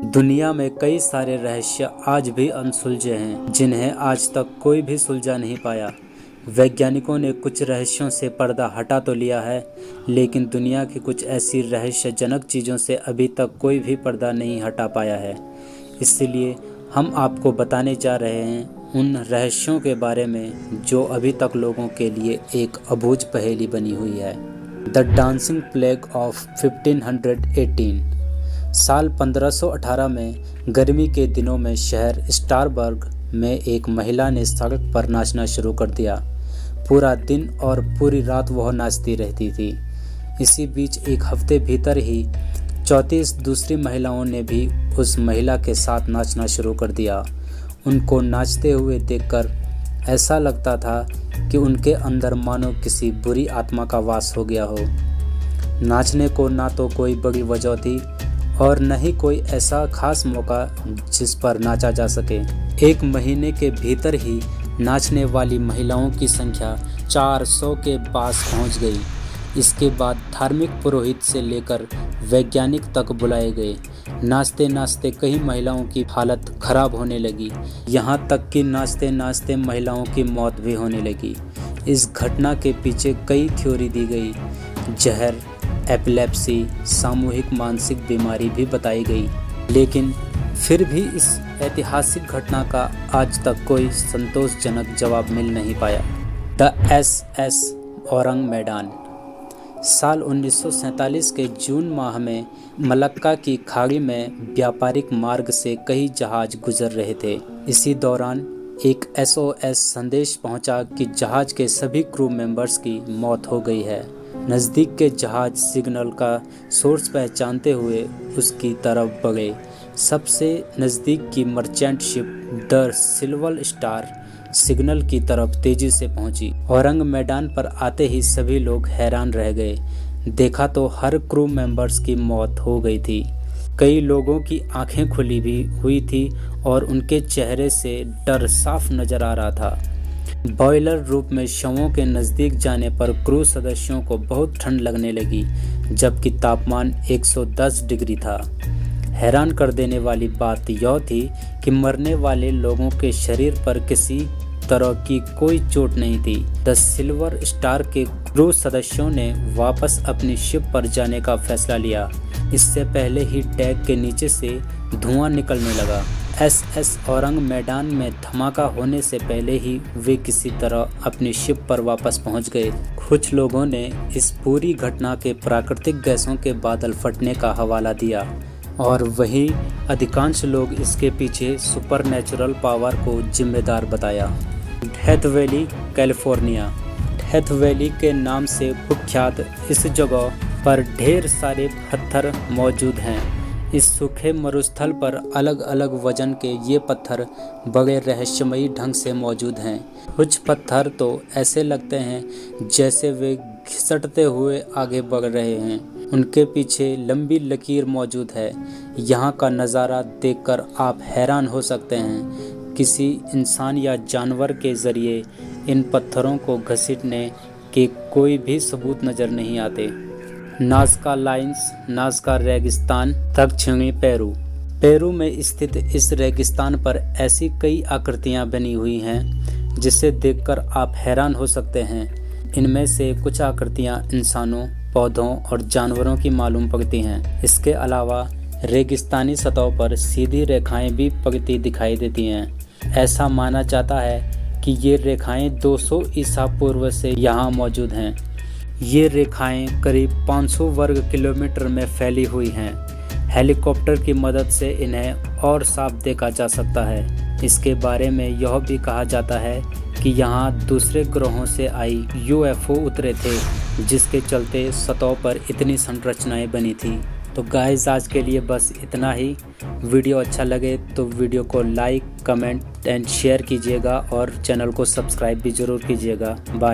दुनिया में कई सारे रहस्य आज भी अनसुलझे हैं, जिन्हें आज तक कोई भी सुलझा नहीं पाया। वैज्ञानिकों ने कुछ रहस्यों से पर्दा हटा तो लिया है, लेकिन दुनिया की कुछ ऐसी रहस्यजनक चीज़ों से अभी तक कोई भी पर्दा नहीं हटा पाया है। इसलिए हम आपको बताने जा रहे हैं उन रहस्यों के बारे में जो अभी तक लोगों के लिए एक अबूझ पहेली बनी हुई है। The dancing plague of 1518। साल 1518 में गर्मी के दिनों में शहर स्टारबर्ग में एक महिला ने सड़क पर नाचना शुरू कर दिया। पूरा दिन और पूरी रात वह नाचती रहती थी। इसी बीच एक हफ्ते भीतर ही 34 दूसरी महिलाओं ने भी उस महिला के साथ नाचना शुरू कर दिया। उनको नाचते हुए देखकर ऐसा लगता था कि उनके अंदर मानो किसी बुरी आत्मा का वास हो गया हो। नाचने को ना तो कोई बड़ी वजह थी और न ही कोई ऐसा खास मौका जिस पर नाचा जा सके। एक महीने के भीतर ही नाचने वाली महिलाओं की संख्या 400 के पास पहुंच गई। इसके बाद धार्मिक पुरोहित से लेकर वैज्ञानिक तक बुलाए गए। नाचते नाचते कई महिलाओं की हालत खराब होने लगी, यहाँ तक कि नाचते नाचते महिलाओं की मौत भी होने लगी। इस घटना के पीछे कई थ्योरी दी गई। जहर, एपिलेप्सी, सामूहिक मानसिक बीमारी भी बताई गई, लेकिन फिर भी इस ऐतिहासिक घटना का आज तक कोई संतोषजनक जवाब मिल नहीं पाया। द SS औरंग मैदान। साल 1947 के जून माह में मलक्का की खाड़ी में व्यापारिक मार्ग से कई जहाज गुजर रहे थे। इसी दौरान एक SOS संदेश पहुंचा कि जहाज के सभी क्रू मेंबर्स की मौत हो गई है। नज़दीक के जहाज सिग्नल का सोर्स पहचानते हुए उसकी तरफ बढ़े। सबसे नज़दीक की merchant ship the silver star signal की तरफ तेजी से पहुंची। औरंग मैदान पर आते ही सभी लोग हैरान रह गए। देखा तो हर क्रू मेंबर्स की मौत हो गई थी। कई लोगों की आंखें खुली भी हुई थी और उनके चेहरे से डर साफ नजर आ रहा था। बॉयलर रूप में शवों के नज़दीक जाने पर क्रू सदस्यों को बहुत ठंड लगने लगी, जबकि तापमान 110 डिग्री था। हैरान कर देने वाली बात यह थी कि मरने वाले लोगों के शरीर पर किसी तरह की कोई चोट नहीं थी। द सिल्वर स्टार के क्रू सदस्यों ने वापस अपनी शिप पर जाने का फैसला लिया। इससे पहले ही टैग के नीचे से धुआं निकलने लगा। SS औरंग मैदान में धमाका होने से पहले ही वे किसी तरह अपनी शिप पर वापस पहुंच गए। कुछ लोगों ने इस पूरी घटना के प्राकृतिक गैसों के बादल फटने का हवाला दिया और वहीं अधिकांश लोग इसके पीछे सुपरनैचुरल पावर को जिम्मेदार बताया। Death valley, California. Death valley के नाम से कुख्यात इस जगह पर ढेर सारे पत्थर मौजूद हैं। इस सूखे मरुस्थल पर अलग अलग वजन के ये पत्थर बड़े रहस्यमयी ढंग से मौजूद हैं। कुछ पत्थर तो ऐसे लगते हैं जैसे वे घिसटते हुए आगे बढ़ रहे हैं। उनके पीछे लंबी लकीर मौजूद है। यहाँ का नज़ारा देखकर आप हैरान हो सकते हैं। किसी इंसान या जानवर के ज़रिए इन पत्थरों को घसीटने के कोई भी सबूत नज़र नहीं आते। नाज़का लाइन्स, नाज़का रेगिस्तान, दक्षिणी पेरू। पेरू में स्थित इस रेगिस्तान पर ऐसी कई आकृतियां बनी हुई हैं जिसे देखकर आप हैरान हो सकते हैं। इनमें से कुछ आकृतियां इंसानों, पौधों और जानवरों की मालूम पड़ती हैं। इसके अलावा रेगिस्तानी सतह पर सीधी रेखाएं भी पड़ती दिखाई देती हैं। ऐसा माना जाता है कि ये रेखाएं 200 ईसा पूर्व से यहाँ मौजूद हैं। ये रेखाएं करीब 500 वर्ग किलोमीटर में फैली हुई हैं। हेलीकॉप्टर की मदद से इन्हें और साफ देखा जा सकता है। इसके बारे में यह भी कहा जाता है कि यहाँ दूसरे ग्रहों से आई UFO उतरे थे, जिसके चलते सतह पर इतनी संरचनाएं बनी थी। तो गाइस, आज के लिए बस इतना ही। वीडियो अच्छा लगे तो वीडियो को लाइक, कमेंट एंड शेयर कीजिएगा और चैनल को सब्सक्राइब भी ज़रूर कीजिएगा। बाय।